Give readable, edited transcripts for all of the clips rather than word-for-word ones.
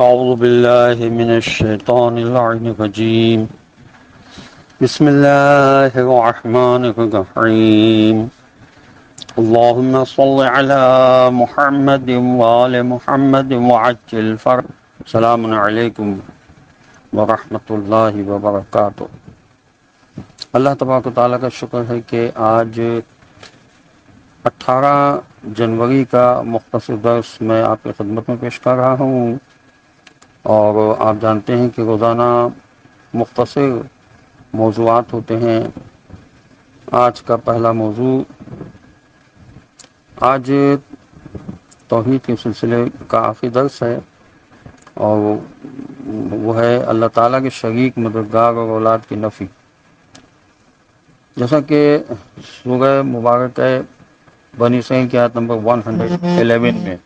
أعوذ بالله من الشيطان اللعين الرجيم بسم الله الرحمن الرحيم اللهم صل على محمد وآل محمد وعجل فرج السلام علیکم ورحمۃ اللہ وبرکاتہ۔ اللہ تبارک و تعالیٰ کا شکر ہے کہ آج 18 جنوری کا مختصر درس میں آپ کی خدمت میں پیش کر رہا ہوں، اور آپ جانتے ہیں کہ روزانہ مختصر موضوعات ہوتے ہیں۔ آج کا پہلا موضوع، آج توحید کے سلسلے کا آخری درس ہے، اور وہ ہے اللہ تعالیٰ کے شریک، مددگار اور اولاد کی نفی۔ جیسا کہ سورہ مبارک بنی اسرائیل کی آیت نمبر 111 میں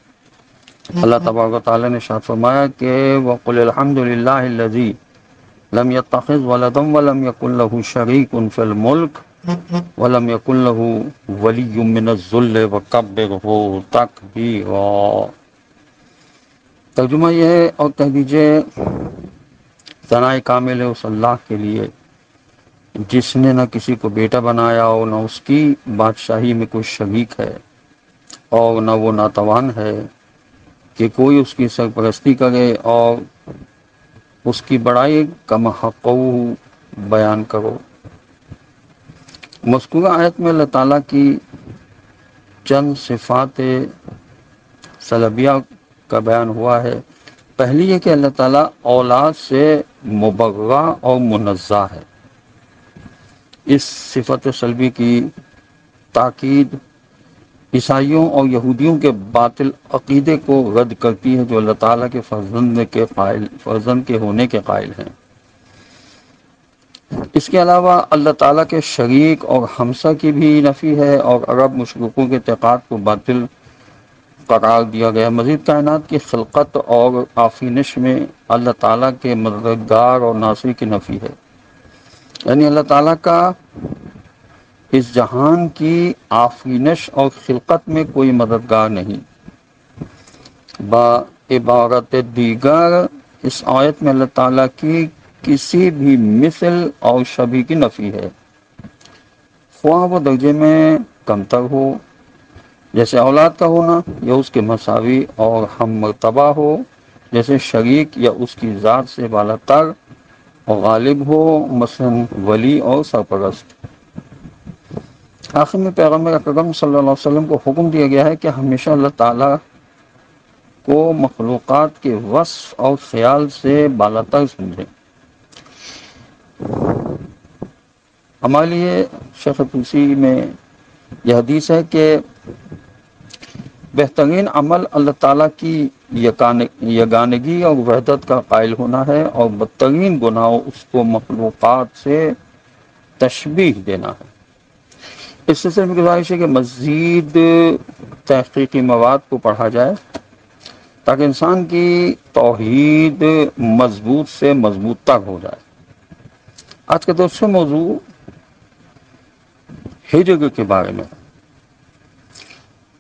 اللہ تبارک و تعالیٰ نے ارشاد فرمایا کہ وَقُلِ الْحَمْدُ لِلَّهِ الَّذِي لَمْ يَتَّخِذْ وَلَدًا وَلَمْ يَكُنْ لَهُ شَرِيكٌ فِي الْمُلْكِ وَلَمْ يَكُنْ لَهُ وَلِيٌّ مِّنَ الذُّلِّ وَكَبِّرْهُ تَكْبِيرًا۔ ترجمہ یہ ہے، اور کہہ دیجئے ثناء کامل ہے اس اللہ کے لیے جس نے نہ کسی کو بیٹا بنایا اور نہ اس کی بادشاہی میں کوئی شریک ہے، اور نہ وہ ناتوان ہے کہ کوئی اس کی سرپرستی کرے، اور اس کی بڑائی کم حق بیان کرو۔ مذکورہ آیت میں اللہ تعالیٰ کی چند صفات سلبیہ کا بیان ہوا ہے۔ پہلی ہے کہ اللہ تعالیٰ اولاد سے مبرہ اور منزہ ہے۔ اس صفت سلبی کی تاکید عیسائیوں اور یہودیوں کے باطل عقیدے کو رد کرتی ہے جو اللہ تعالیٰ کے فرزند کے ہونے کے قائل ہیں۔ اس کے علاوہ اللہ تعالیٰ کے شریک اور ہمسا کی بھی نفی ہے، اور عرب مشرکوں کے اعتقاد کو باطل قرار دیا گیا۔ مزید کائنات کی خلقت اور آفرینش میں اللہ تعالیٰ کے مددگار اور ناصر کی نفی ہے، یعنی اللہ تعالیٰ کا اس جہان کی آفرینش اور خلقت میں کوئی مددگار نہیں۔ بعبارت دیگر اس آیت میں اللہ تعالیٰ کی کسی بھی مثل اور شبیہ کی نفی ہے، خواہ وہ درجے میں کمتر ہو جیسے اولاد کا ہونا، یا اس کے مساوی اور ہم مرتبہ ہو جیسے شریک، یا اس کی ذات سے بالاتر اور غالب ہو مثلا ولی اور سرپرست۔ آخر میں پیغمبر اکرم صلی اللہ علیہ وسلم کو حکم دیا گیا ہے کہ ہمیشہ اللہ تعالیٰ کو مخلوقات کے وصف اور خیال سے بالاتر سمجھیں۔ ہمارے لیے شیخ طوسی میں یہ حدیث ہے کہ بہترین عمل اللہ تعالیٰ کی یگانگی اور وحدت کا قائل ہونا ہے، اور بدترین گناہ اس کو مخلوقات سے تشبیہ دینا ہے۔ اس سلسلے میں گزارش ہے کہ مزید تحقیقی مواد کو پڑھا جائے تاکہ انسان کی توحید مضبوط سے مضبوط تر ہو جائے۔ آج کا دوسرا موضوع ہجر کے بارے میں۔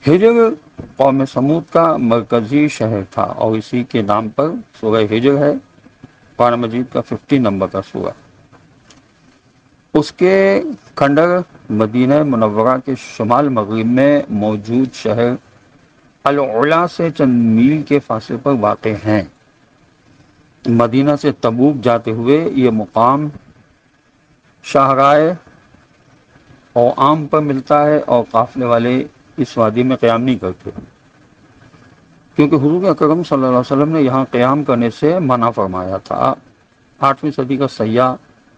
ہجر قوم سمود کا مرکزی شہر تھا، اور اسی کے نام پر سورہ ہجر ہے، قرآن مجید کا 50 نمبر کا سورہ۔ اس کے کھنڈر مدینہ منورہ کے شمال مغرب میں موجود شہر العلا سے چند میل کے فاصلے پر واقع ہیں۔ مدینہ سے تبوک جاتے ہوئے یہ مقام شاہراہ اور عام پر ملتا ہے، اور قافلے والے اس وادی میں قیام نہیں کرتے، کیونکہ حضور اکرم صلی اللہ علیہ وسلم نے یہاں قیام کرنے سے منع فرمایا تھا۔ 8ویں صدی کا سیاح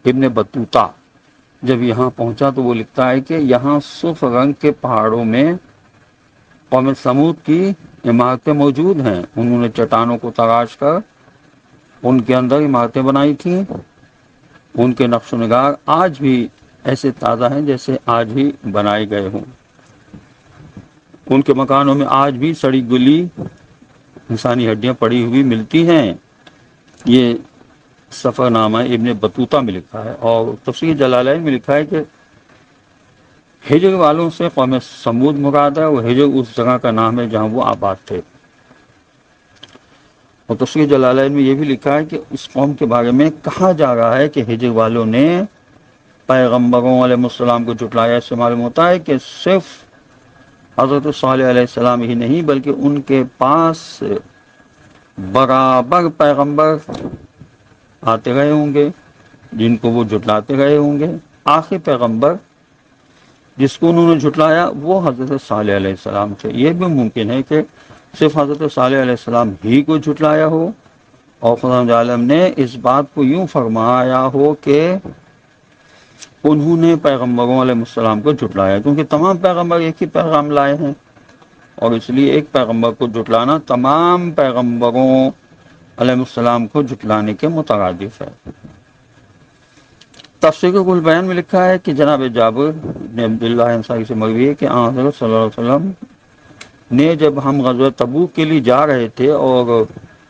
ابن بطوطہ جب یہاں پہنچا تو وہ لکھتا ہے کہ یہاں سرخ رنگ کے پہاڑوں میں قوم سمود کی عمارتیں موجود ہیں۔ انہوں نے چٹانوں کو تراش کر ان کے اندر عمارتیں بنائی تھیں۔ ان کے نقش و نگار آج بھی ایسے تازہ ہیں جیسے آج ہی بنائے گئے ہوں۔ ان کے مکانوں میں آج بھی سڑی گلی انسانی ہڈیاں پڑی ہوئی ملتی ہیں۔ یہ سفر نامہ ابن بطوطہ میں لکھا ہے، اور تفسیر جلالین میں لکھا ہے کہ ہجر والوں سے قوم سمود مراد ہے، اور ہجر اس جگہ کا نام ہے جہاں وہ آباد تھے۔ اور تفسیر جلالین میں یہ بھی لکھا ہے کہ اس قوم کے بارے میں کہا جا رہا ہے کہ ہجر والوں نے پیغمبروں علیہ السلام کو جھٹلایا۔ اس سے معلوم ہوتا ہے کہ صرف حضرت صالح علیہ السلام ہی نہیں بلکہ ان کے پاس برابر پیغمبر آتے رہے ہوں گے جن کو وہ جھٹلاتے رہے ہوں گے۔ آخری پیغمبر جس کو انہوں نے جھٹلایا وہ حضرت صالح علیہ السلام تھے۔ یہ بھی ممکن ہے کہ صرف حضرت صالح علیہ السلام ہی کو جھٹلایا ہو اور خدا عالم نے اس بات کو یوں فرمایا ہو کہ انہوں نے پیغمبروں علیہ السلام کو جھٹلایا، کیونکہ تمام پیغمبر ایک ہی پیغام لائے ہیں، اور اس لیے ایک پیغمبر کو جھٹلانا تمام پیغمبروں علیہ السلام کو جھٹلانے کے مترادف ہے۔ تفسیر کل بیان میں لکھا ہے کہ جناب جابر بن عبداللہ انصاری سے مروی ہے کہ حضرت صلی اللہ علیہ وسلم نے جب ہم غزوہ تبوک کے لیے جا رہے تھے اور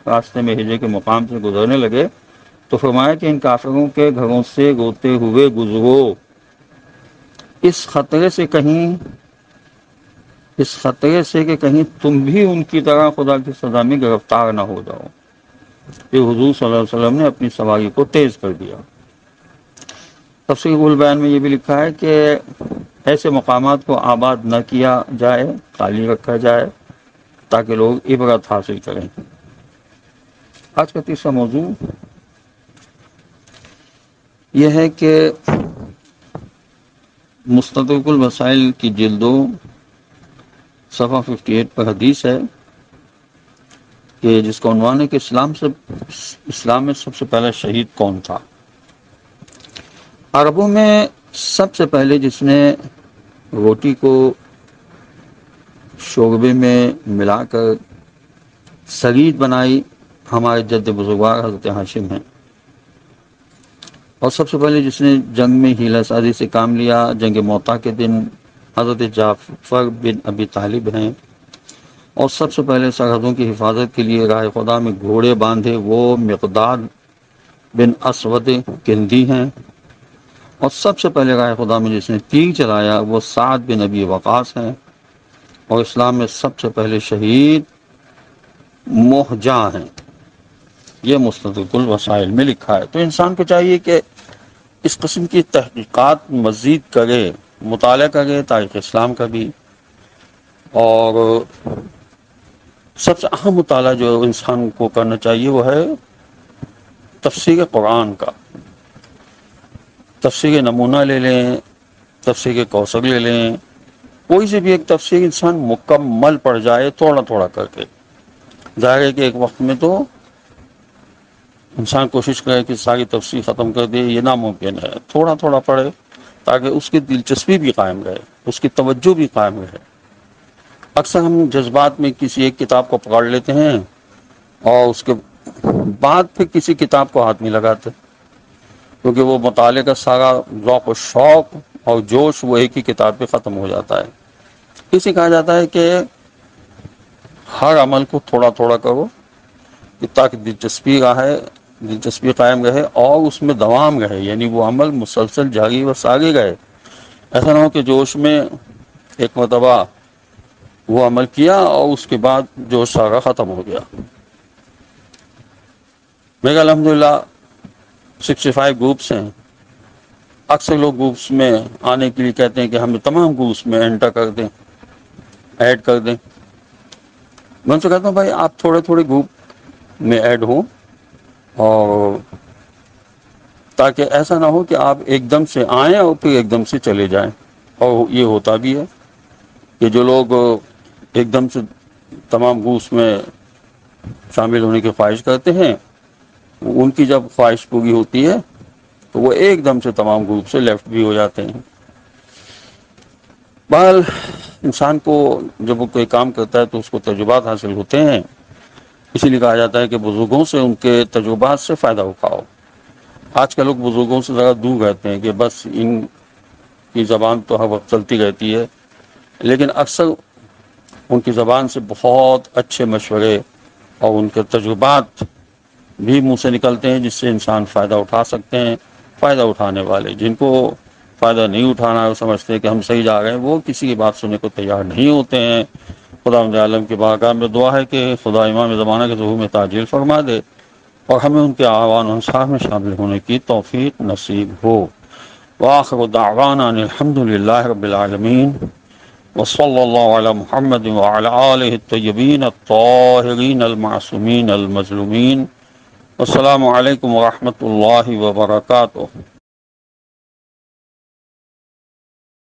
راستے میں ہجرے کے مقام سے گزرنے لگے تو فرمایا کہ ان کافروں کے گھروں سے روتے ہوئے گزرو، اس خطرے سے کہ کہیں تم بھی ان کی طرح خدا کی سزا میں گرفتار نہ ہو جاؤ۔ پھر حضور صلی اللہ علیہ وسلم نے اپنی سواری کو تیز کر دیا۔ تفسیر البیان میں یہ بھی لکھا ہے کہ ایسے مقامات کو آباد نہ کیا جائے، خالی رکھا جائے تاکہ لوگ عبرت حاصل کریں۔ آج کا تیسرا موضوع یہ ہے کہ مستدرک الوسائل کی جلد 2 صفحہ 58 پر حدیث ہے کہ جس کا عنوان ہے کہ اسلام میں سب سے پہلا شہید کون تھا۔ عربوں میں سب سے پہلے جس نے روٹی کو شوربے میں ملا کر سرید بنائی ہمارے جد بزرگوار حضرت ہاشم ہیں، اور سب سے پہلے جس نے جنگ میں حیلہ سازی سے کام لیا جنگ موتا کے دن حضرت جعفر بن ابی طالب ہیں، اور سب سے پہلے سرحدوں کی حفاظت کے لیے راہ خدا میں گھوڑے باندھے وہ مقداد بن اسود کندی ہیں، اور سب سے پہلے راہ خدا میں جس نے تیر چلایا وہ سعد بن ابی وقاص ہیں، اور اسلام میں سب سے پہلے شہید موہجا ہیں۔ یہ مستدرک الوسائل میں لکھا ہے۔ تو انسان کو چاہیے کہ اس قسم کی تحقیقات مزید کرے، مطالعہ کرے تاریخ اسلام کا بھی، اور سب سے اہم مطالعہ جو انسان کو کرنا چاہیے وہ ہے تفسیر قرآن کا۔ تفسیر نمونہ لے لیں، تفسیر کوثر لے لیں، کوئی سے بھی ایک تفسیر انسان مکمل پڑھ جائے تھوڑا تھوڑا کر کے۔ ظاہر ہے کہ ایک وقت میں تو انسان کوشش کرے کہ ساری تفسیر ختم کر دے، یہ ناممکن ہے۔ تھوڑا تھوڑا پڑھے تاکہ اس کی دلچسپی بھی قائم رہے، اس کی توجہ بھی قائم رہے۔ اکثر ہم جذبات میں کسی ایک کتاب کو پکڑ لیتے ہیں اور اس کے بعد پھر کسی کتاب کو ہاتھ نہیں لگاتے، کیونکہ وہ مطالعے کا سارا ذوق و شوق اور جوش وہ ایک ہی کتاب پہ ختم ہو جاتا ہے۔ اسے کہا جاتا ہے کہ ہر عمل کو تھوڑا تھوڑا کرو تاکہ دلچسپی قائم رہے اور اس میں دوام رہے، یعنی وہ عمل مسلسل جاری و ساری رہے۔ ایسا نہ ہو کہ جوش میں ایک مرتبہ وہ عمل کیا اور اس کے بعد جوش سارا ختم ہو گیا۔ میرے الحمدللہ 65 گروپس ہیں۔ اکثر لوگ گروپس میں آنے کے لیے کہتے ہیں کہ ہمیں تمام گروپس میں انٹر کر دیں، ایڈ کر دیں۔ میں ان سے کہتا ہوں بھائی آپ تھوڑے تھوڑے گروپ میں ایڈ ہوں، اور تاکہ ایسا نہ ہو کہ آپ ایک دم سے آئیں اور پھر ایک دم سے چلے جائیں۔ اور یہ ہوتا بھی ہے کہ جو لوگ ایک دم سے تمام گروپس میں شامل ہونے کی خواہش کرتے ہیں، ان کی جب خواہش پوری ہوتی ہے تو وہ ایک دم سے تمام گروپ سے لیفٹ بھی ہو جاتے ہیں۔ بہرحال انسان کو جب وہ کوئی کام کرتا ہے تو اس کو تجربات حاصل ہوتے ہیں، اسی لیے کہا جاتا ہے کہ بزرگوں سے ان کے تجربات سے فائدہ اٹھاؤ۔ آج کل لوگ بزرگوں سے ذرا دور رہتے ہیں کہ بس ان کی زبان تو ہر وقت چلتی رہتی ہے، لیکن اکثر ان کی زبان سے بہت اچھے مشورے اور ان کے تجربات بھی منہ سے نکلتے ہیں جس سے انسان فائدہ اٹھا سکتے ہیں۔ فائدہ اٹھانے والے جن کو فائدہ نہیں اٹھانا ہے، وہ سمجھتے ہیں کہ ہم صحیح جا رہے ہیں، وہ کسی کی بات سننے کو تیار نہیں ہوتے ہیں، خدا مند عالم کی بارگاہ میں دعا ہے کہ خدا امام زمانہ کے ظہور میں تعجیل فرما دے اور ہمیں ان کے اعوان و انصار میں شامل ہونے کی توفیق نصیب ہو۔ وآخر دعوانا ان الحمد للہ رب العالمین، وصلی اللہ علی محمد وعلی آلہ الطیبین الطاہرین المعصومین المظلومین۔ السلام علیکم ورحمۃ اللہ وبرکاتہ۔